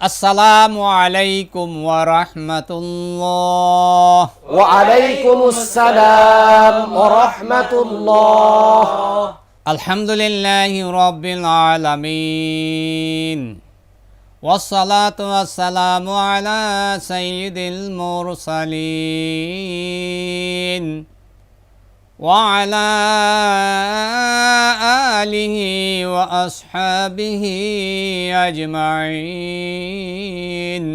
আসসালামু আলাইকুম ওয়া রাহমাতুল্লাহ। ওয়া আলাইকুমুস সালাম ওয়া রাহমাতুল্লাহ। আলহামদুলিল্লাহি রাব্বিল আলামিন ওয়াসসালাতু ওয়াসসালামু আলা সাইয়্যিদিল মুরসালিন ওয়া আলা আলিহি ওয়া আসহাবিহি আজমাইন।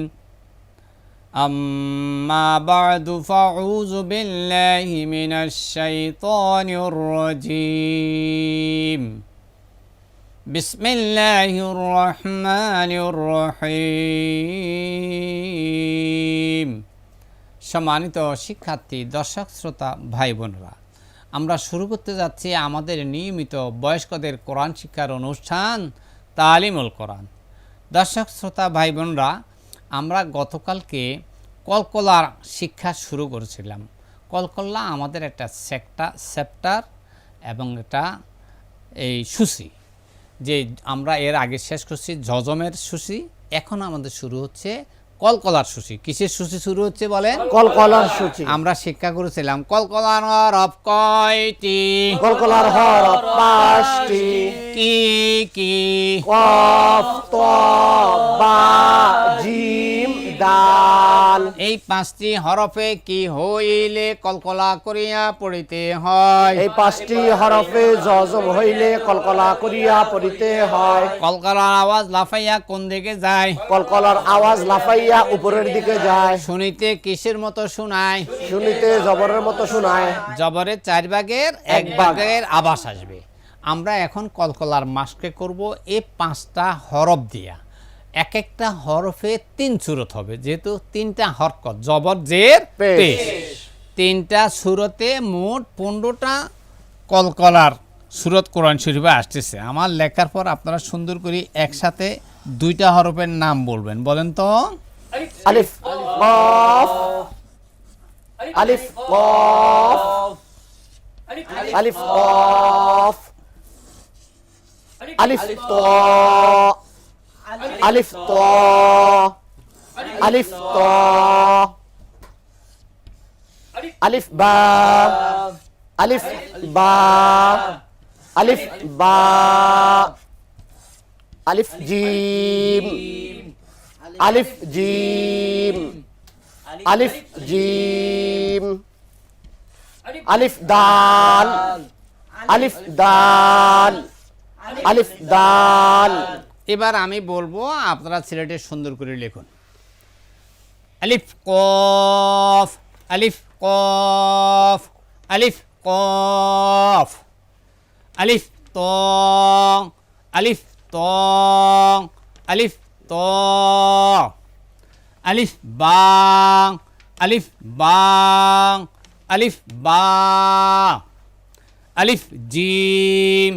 أما بعد فأعوذ بالله من الشيطان الرجيم بسم الله الرحمن الرحيم। সম্মানিত শিক্ষার্থী, দর্শক শ্রোতা, ভাই বোনেরা, আমরা শুরু করতে যাচ্ছি আমাদের নিয়মিত বয়স্কদের কোরআন শিক্ষার অনুষ্ঠান তালিমুল কোরআন। দর্শক শ্রোতা, ভাই বোনরা, আমরা গতকালকে কলকলার শিক্ষা শুরু করেছিলাম। কলকলা আমাদের একটা চ্যাপ্টার এবং এটা এই সূচি, যে আমরা এর আগে শেষ করছি জজমের সূচি, এখন আমাদের শুরু হচ্ছে কলকলার সূচি। কিসের সূচি শুরু হচ্ছে বলেন? কলকলার সূচি। আমরা শিক্ষা করেছিলাম কলকলার হরফ কয়টি? কলকলার হরফ 5টি। কি কি? কফ, ত, বা, জিম, দাল। এই 5টি হরফে কি হইলে কলকলা করিয়া পড়িতে হয়? এই 5টি হরফে জজম হইলে কলকলা করিয়া পড়িতে হয়। কলকলার আওয়াজ লাফাইয়া কোন দিকে যায়? কলকলার আওয়াজ লাফাইয়া উপরের দিকে যায়। শুনিতে কিসের মতো শোনায়? শুনিতে জবরের মতো শোনায়। জবরের 4 ভাগের 1 ভাগের আভাস আসবে। আমরা এখন কলকলার মাসকে করব এই 5টা হরফ দিয়া। এক একটা হরফে 3 সূরত হবে, যেহেতু 3টা হরকত জবর জের পেশ। 3টা সূরতে মোট 15টা কলকলার সূরত কোরআন শরীফে আসতেছে। আমার লেখার পর আপনারা সুন্দর করে একসাথে 2টা হরফের নাম বলবেন। বলেন তো। আলিফ, কফ, আলিফ, কফ, আলিফ, কফ, আলিফ, ত, আলিফ, ত, আলিফ, ত, আলিফ, বা, আলিফ, বা, আলিফ, বা, আলিফ, জিম, আলিফ, জিম, আলিফ, জিম, আলিফ, দাল, আলিফ, দাল, আলিফ, দাল। এবার আমি বলবো, আপনারা সিলেটে সুন্দর করে লিখুন। আলিফ কফ, আলিফ কফ, আলিফ কফ, আলিফ ত, আলিফ ত, আলিফ ত, আলিফ বা, আলিফ বা, আলিফ বা, আলিফ জিম,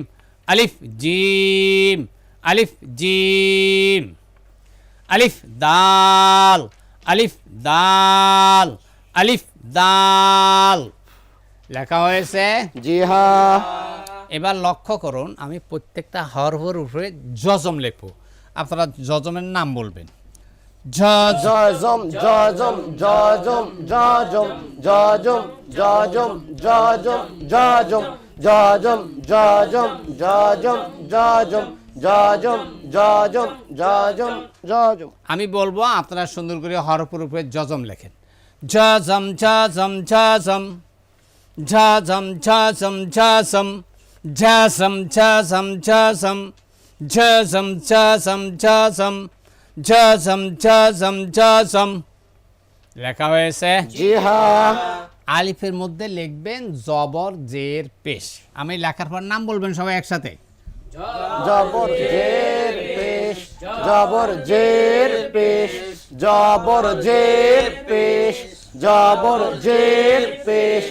আলিফ জিম, আলিফ জিম, আলিফ দাল, আলিফ দাল, আলিফ দাল। লেখা হয়েছে? জি হ্যাঁ। এবার লক্ষ্য করুন, আমি প্রত্যেকটা হরফের উপরে জজম লিখব। আপনারা জজমের নাম বলবেন। জজম, জজম, জজম, জজম, জজম, জজম, জজম, জজম, জজম, জজম, জজম, জজম, জজম, জজম, জজম, জজম। আমি বলবো, আপনারা সুন্দর করে হরফের উপরে জজম লেখেন। জজম, জজম, জজম, জজম, জজম, জজম, জজম, জজম, জজম, জজম, জজম, জজম, জজম, জজম, জজম। লেখা হয়েছে? জি হ্যাঁ। আলিফের মধ্যে লিখবেন জবর জের পেশ। আমি লেখার পর নাম বলবেন সবাই একসাথে। জবর জের পেশ, জবর জের পেশ, জবর জের পেশ, জবর জের পেশ,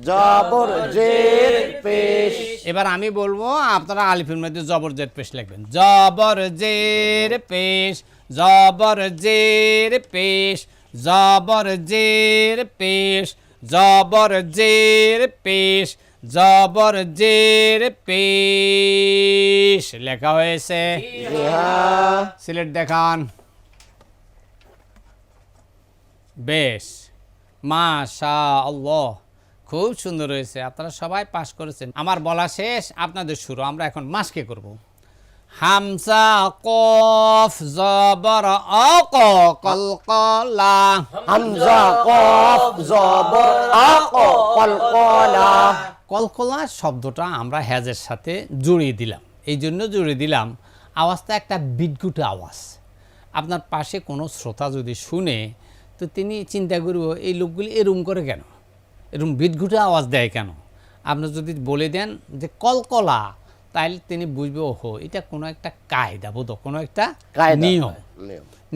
জবর জের পেশ। এবার আমি বলবো, আপনারা আলিফের মধ্যে জবর জের পেশ লিখবেন। জবর জের পেশ, জবর জের পেশ, জবর জের পেশ, জবর জের পেশ, জবর জের পেশ। লেখা হয়েছে? জি হ্যাঁ। সিলেট দেখান। বেশ, মাশাআল্লাহ, খুব সুন্দর হয়েছে। আপনারা সবাই পাস করেছেন। আমার বলা শেষ, আপনাদের শুরু। আমরা এখন মাসকে করব। হামজা কফ জবর আক কলকলা। হামজা কফ জবর আক কলকলা। কলকলা শব্দটা আমরা হ্যাজের সাথে জড়িয়ে দিলাম। এই জন্য জড়িয়ে দিলাম, আওয়াজটা একটা বিদ্যুৎ আওয়াজ। আপনার পাশে কোনো শ্রোতা যদি শুনে, তো তিনি চিন্তা করব এই লোকগুলি এরম করে কেন, এরম বিদ্যুৎ আওয়াজ দেয় কেন। আপনি যদি বলে দেন যে কলকলা, তাহলে তিনি বুঝবে ওহো এটা কোনো একটা কায়দা বোধ, কোনো একটা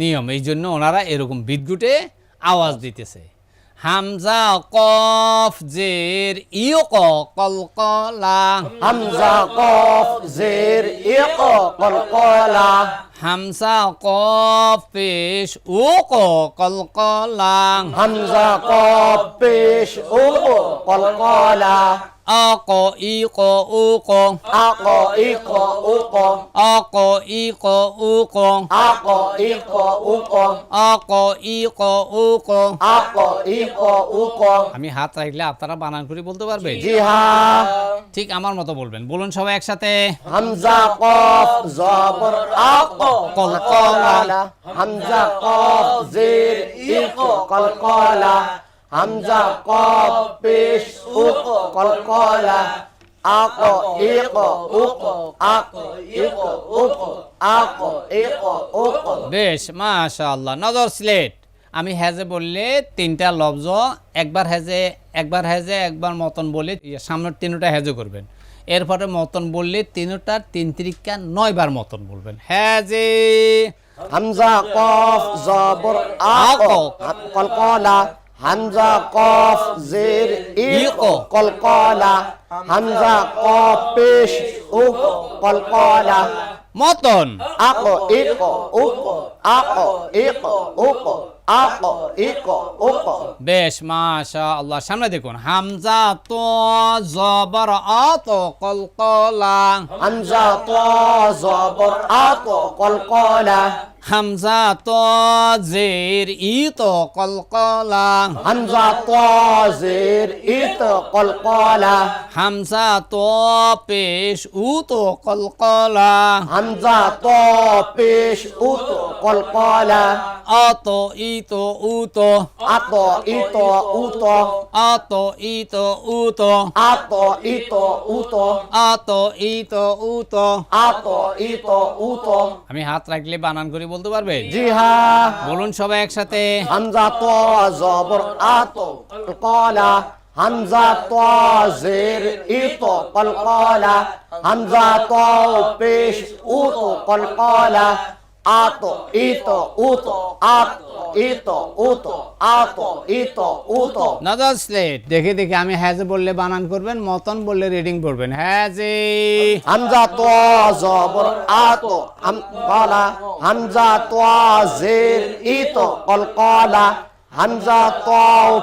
নিয়ম। এই জন্য ওনারা এরকম বিদ্যুটে আওয়াজ দিতেছে। হামজা কফ জের ইয় ক কলকলা। হামজা কফ জের ইক কলকলা। হামজা কফ পেশ ও ক কলকলা। হামজা কফ পেশ ও কলকলা। আক ইক ও ক। আক ইক ও ক। আক ইক ও ক। আক ইক ও ক। আক ইক ও ক। আক ইক ও ক। আমি হাত রাখলে আপনারা বানান করে বলতে পারবেন? জি হ্যাঁ। ঠিক আমার মতো বলবেন। বলুন সবাই একসাথে। হামজা কফ জবর আক কলকলা। হামজা কফ জের ইক কলকলা। হামজা কফ পেশ ও কলকলা। আক ইক ও ক। আক ইক ও ক। আক ইক ও ক। বেশ, মাশাআল্লাহ। নজর স্লেট। আমি হেজে বললে তিনটা লফজ, একবার হেজে একবার মতন বলে সামনের তিনটা হেজে করবেন। এরপরে মতন বললে তিনটার 3 3 9 বার মতন বলবেন। হেজে হামজা কফ জবর আক কলকলা। হামজা কফ জের ইক কলকলা। হামজা কফ পেশ ও কলকলা। মতন আক ইক ও ক। আক ইক ও ক। আক ইক ও ক। বেশ, মাশাআল্লাহ। সামনে দেখুন। হামজা তো জবর আত কলকলা। হামজা ত জবর আত কলকলা। হামজা তো জের ইত কলকলা। হামজা ত জের ইত কলকলা। হামজা তো পেশ উত কলকলা। হামজা ত পেশ উত কলকলা। আত ইত উত। আত ইত উত। আত ইত উত। আত ইত উত। আত ইত উত। আত ইত উত। আমি হাত রাখলে বানান করে বলতে পারবেন? জি হ্যাঁ। বলুন সবাই একসাথে। হামজা ত জবর আত কলকলা। হামজা ত জের ইত কলকলা। হামজা ত পেশ উত কলকলা। আত ইত উত। আত ইত উত। আত ইত উত। নজর স্লেট। দেখে দেখে আমি হ্যাজে বললে বানান করবেন, মতন বললে রিডিং পড়বেন। হ্যাজে হামজা ত জবর আত কলকলা। হামজা ত জের ইত কলকলা। হামজা ত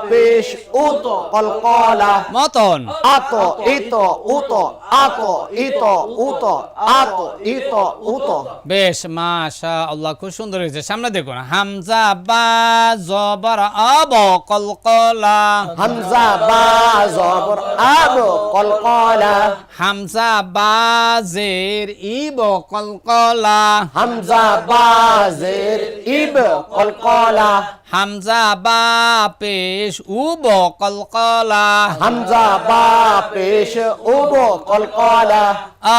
পেশ উত কলকলা। মতন আত ইত উত। আত ইত উত। আত ইত উত। বেশ, মাশাআল্লাহ, খুব সুন্দর হয়েছে। সামনে দেখুন। হামজা বা জবর আব কলকলা। হামজা বা জবর আব কলকলা। হামজা বা জের ইব কলকলা। হামজা বা জের ইব কলকলা। হামজা বা পেশ উব কলকলা। হামজা বা পেশ উব কলকলা।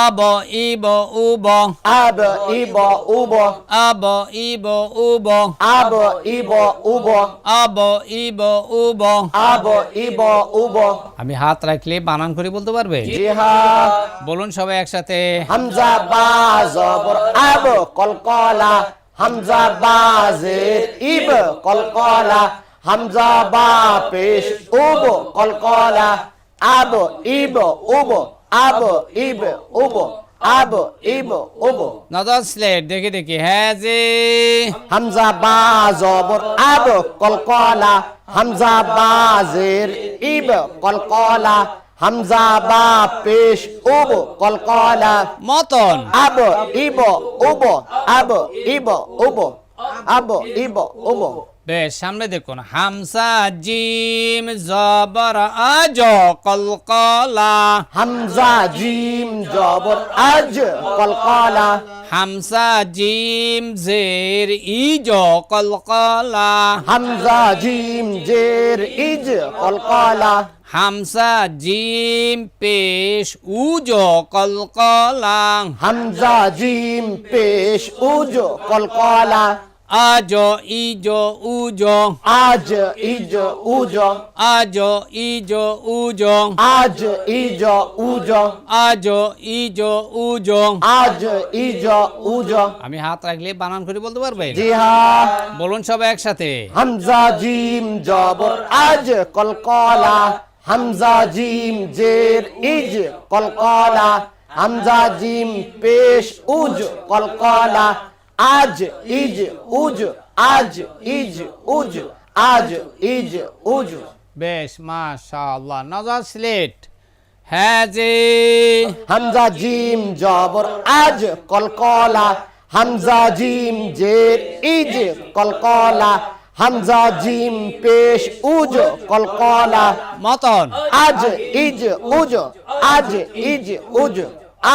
আব ইব উব। আব ইব উব। আব ইব উব। আব ইব উব। আব ইব উব। আব ইব উব। আমি হাত রাখলে বানান করে বলতে পারবে? জি হ্যাঁ। বলুন সবাই একসাথে। হামজা বা জবর আব কলকলা। হামজা বা জের ইব কলকলা। হামজা বা পেশ উব কলকলা। আব ইব উব। আব ইব উব। আব ইব উব। নজর স্লেট। দেখে দেখি। হ্যাজে হামজা বা জবর আব কলকলা। হামজা বা জের ইব কলকলা। হামজা বা পেশ উব কলকলা। মতন আব ইব উব। আব ইব উব। আব ইব উব বেশ সামনে দেখুন হামসা জিম জবর আজ কলকলা হামজা জিম জবর আজ কলকলা হামসা জিম জের ইজ কলকলা হামজা জিম জের ইজ কলকলা হামসা জিম পেশ উজ কলকলা হামজা জিম পেশ উজ কলকলা আজ ইজ উজ আজ ইজ উজ আজ ইজ উজ আজ ইজ উজ আজ ইজ উজ আজ ইজ উজ আমি হাত রাখলে বানান করে বলতে পারবেন জি হ্যাঁ বলুন সবাই একসাথে হামজা জিম জবর আজ কলকলা হামজা জিম জের ইজ কলকলা হামজা জিম পেশ উজ কলকলা আজ ইজ উজ আজ ইজ উজ আজ ইজ উজ বেশ মাশাআল্লাহ নজর সিলেট হ্যাঁ যে হামজা জিম জবর আজ কলকলা হামজা জিম জের ইজ কলকলা হামজা জিম পেশ উজ কলকলা মতন আজ ইজ উজ আজ ইজ উজ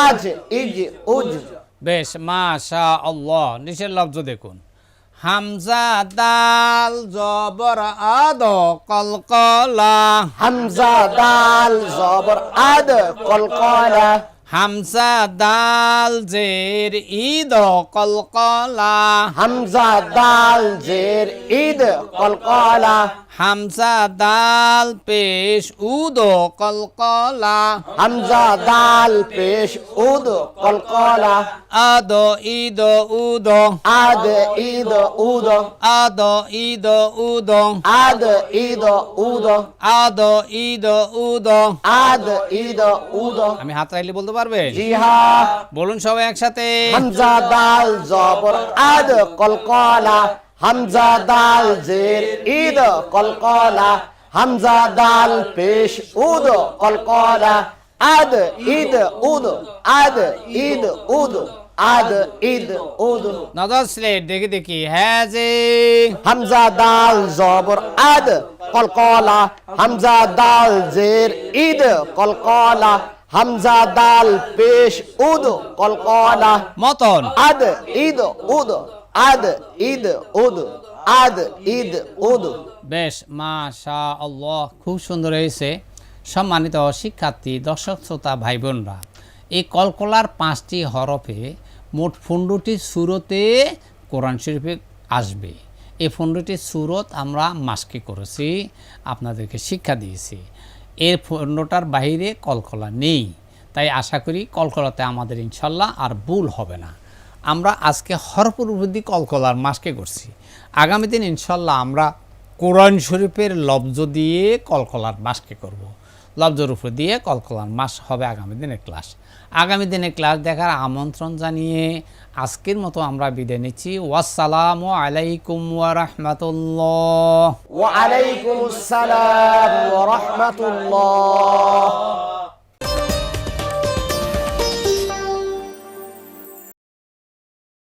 আজ ইজ উজ বেশ মাশাআল্লাহ নিচের লফজ দেখুন হামজা দাল জবর আদ কলকলা হামজা দাল জবর আদ কলকলা হামজা দাল জের ঈদ কলকলা হামজা দাল জের ঈদ কলকলা হামজা দাল পেশ উদ কলকলা হামজা দাল পেশ উদ কলকলা আদ ঈদ উদ আদ ঈদ উদ আদ ঈদ উদ আদ ঈদ উদ আদ ঈদ উদ আদ ঈদ উদ আমি হাত রাখলে বলতে পারবেন জি হ্যাঁ বলুন সবাই একসাথে হামজা দাল জবর আদ কলকলা হামজা দাল জের ঈদ কলকলা হামজা দাল পেশ উদ কলকলা আদ ঈদ উদ আদ ঈদ উদ আদ ঈদ উদ নজর সিলেট দেখি দেখি হ্যাঁ যে হামজা দাল জবর আদ কলকলা হামজা দাল জের ঈদ কলকলা হামজা দাল পেশ উদ কলকলা মতন আদ ঈদ উদ আদ ঈদ উদ আদ ঈদ উদ বেশ মাশাআল্লাহ খুব সুন্দর হয়েছে সম্মানিত শিক্ষার্থী দর্শক শ্রোতা ভাই বোনরা এই কলকলার 5টি হরফে মোট 15টি সুরতে কোরআন শরীফে আসবে এই 15টি সুরত আমরা মাস্কি করেছি আপনাদেরকে শিক্ষা দিয়েছি এর 15টার বাইরে কলকলা নেই তাই আশা করি কলকলাতে আমাদের ইনশাল্লাহ আর ভুল হবে না আমরা আজকে হরফের উপর দিয়ে কলকলার মাস্কে করছি আগামী দিন ইনশাল্লাহ আমরা কোরআন শরীফের লফজ দিয়ে কলকলার মাস্কে করব লফজের উপর দিয়ে কলকলার মাস হবে আগামী দিনের ক্লাস আগামী দিনে ক্লাস দেখার আমন্ত্রণ জানিয়ে আজকের মতো আমরা বিদায় নিচ্ছি ওয়াসসালামু আলাইকুম ওয়া রাহমাতুল্লাহ ওয়া আলাইকুমুস সালাম ওয়া রাহমাতুল্লাহ